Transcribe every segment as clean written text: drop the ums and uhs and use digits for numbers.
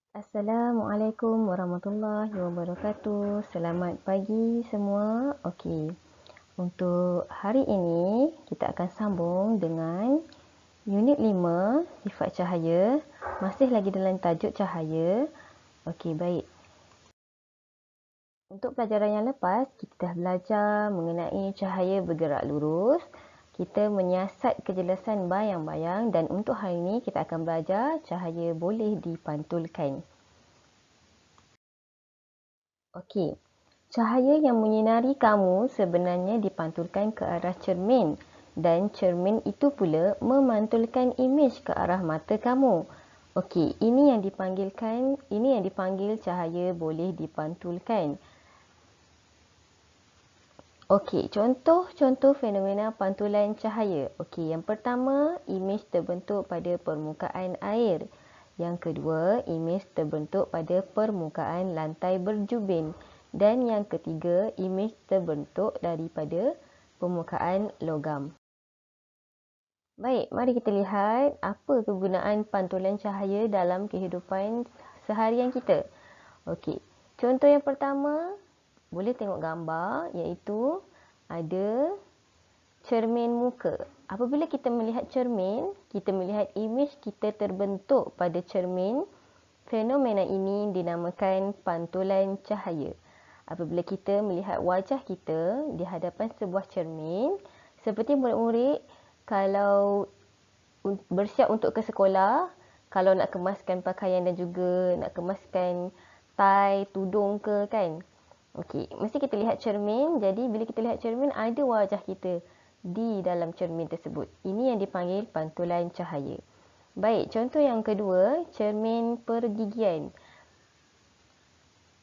Assalamualaikum warahmatullahi wabarakatuh. Selamat pagi semua. Okey. Untuk hari ini kita akan sambung dengan unit 5 sifat cahaya. Masih lagi dalam tajuk cahaya. Okey, baik. Untuk pelajaran yang lepas, kita dah belajar mengenai cahaya bergerak lurus. Kita menyiasat kejelasan bayang-bayang dan untuk hari ini kita akan belajar cahaya boleh dipantulkan. Okey. Cahaya yang menyinari kamu sebenarnya dipantulkan ke arah cermin dan cermin itu pula memantulkan imej ke arah mata kamu. Okey, ini yang dipanggil cahaya boleh dipantulkan. Okey, contoh-contoh fenomena pantulan cahaya. Okey, yang pertama, imej terbentuk pada permukaan air. Yang kedua, imej terbentuk pada permukaan lantai berjubin. Dan yang ketiga, imej terbentuk daripada permukaan logam. Baik, mari kita lihat apa kegunaan pantulan cahaya dalam kehidupan seharian kita. Okey, contoh yang pertama, boleh tengok gambar iaitu ada cermin muka. Apabila kita melihat cermin, kita melihat imej kita terbentuk pada cermin. Fenomena ini dinamakan pantulan cahaya. Apabila kita melihat wajah kita di hadapan sebuah cermin, seperti murid-murid kalau bersiap untuk ke sekolah, kalau nak kemaskan pakaian dan juga nak kemaskan tie, tudung ke kan. Okey, mesti kita lihat cermin. Jadi bila kita lihat cermin, ada wajah kita di dalam cermin tersebut. Ini yang dipanggil pantulan cahaya. Baik, contoh yang kedua, cermin pergigian.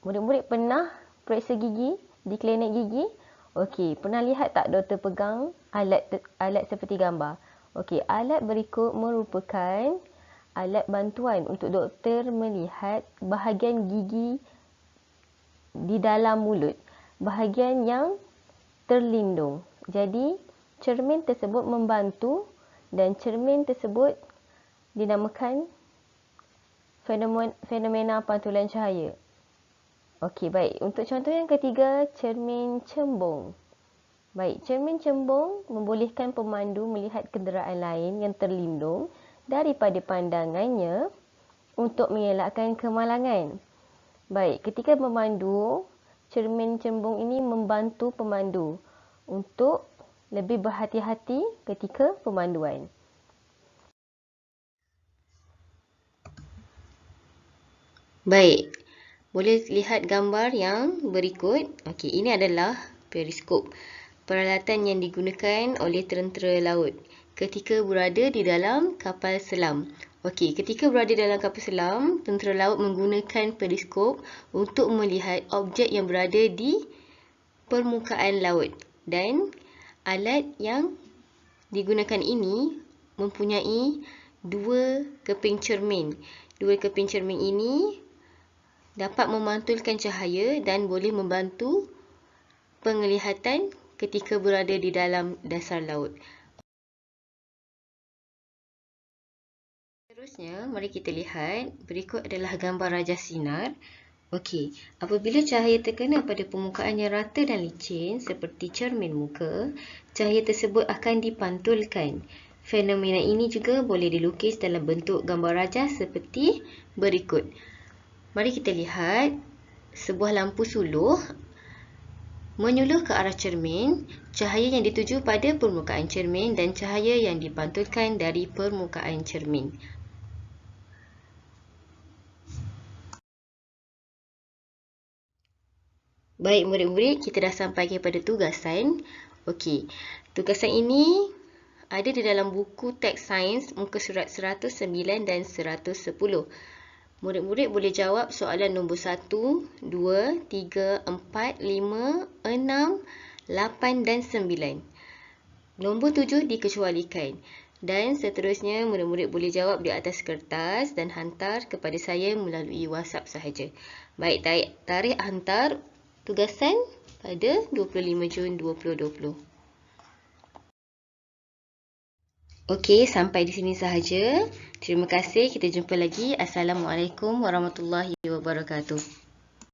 Murid-murid pernah periksa gigi di klinik gigi? Okey, pernah lihat tak doktor pegang alat seperti gambar? Okey, alat berikut merupakan alat bantuan untuk doktor melihat bahagian gigi di dalam mulut, bahagian yang terlindung. Jadi, cermin tersebut membantu dan cermin tersebut dinamakan fenomena pantulan cahaya. Okey, baik. Untuk contoh yang ketiga, cermin cembung. Baik, cermin cembung membolehkan pemandu melihat kenderaan lain yang terlindung daripada pandangannya untuk mengelakkan kemalangan. Baik, ketika memandu, cermin cembung ini membantu pemandu untuk lebih berhati-hati ketika pemanduan. Baik, boleh lihat gambar yang berikut. Okey, ini adalah periskop, peralatan yang digunakan oleh tentera laut ketika berada di dalam kapal selam. Okey, ketika berada dalam kapal selam, tentera laut menggunakan periskop untuk melihat objek yang berada di permukaan laut. Dan alat yang digunakan ini mempunyai dua keping cermin. Dua keping cermin ini dapat memantulkan cahaya dan boleh membantu penglihatan ketika berada di dalam dasar laut. Seterusnya, mari kita lihat. Berikut adalah gambar Raja Sinar. Okey, apabila cahaya terkena pada permukaan yang rata dan licin seperti cermin muka, cahaya tersebut akan dipantulkan. Fenomena ini juga boleh dilukis dalam bentuk gambar raja seperti berikut. Mari kita lihat sebuah lampu suluh menyuluh ke arah cermin, cahaya yang dituju pada permukaan cermin dan cahaya yang dipantulkan dari permukaan cermin. Baik murid-murid, kita dah sampai kepada tugasan. Okey, tugasan ini ada di dalam buku teks sains muka surat 109 dan 110. Murid-murid boleh jawab soalan nombor 1, 2, 3, 4, 5, 6, 8 dan 9. Nombor 7 dikecualikan. Dan seterusnya murid-murid boleh jawab di atas kertas dan hantar kepada saya melalui WhatsApp sahaja. Baik, tarikh hantar tugasan pada 25 Jun 2020. Okey, sampai di sini sahaja. Terima kasih. Kita jumpa lagi. Assalamualaikum warahmatullahi wabarakatuh.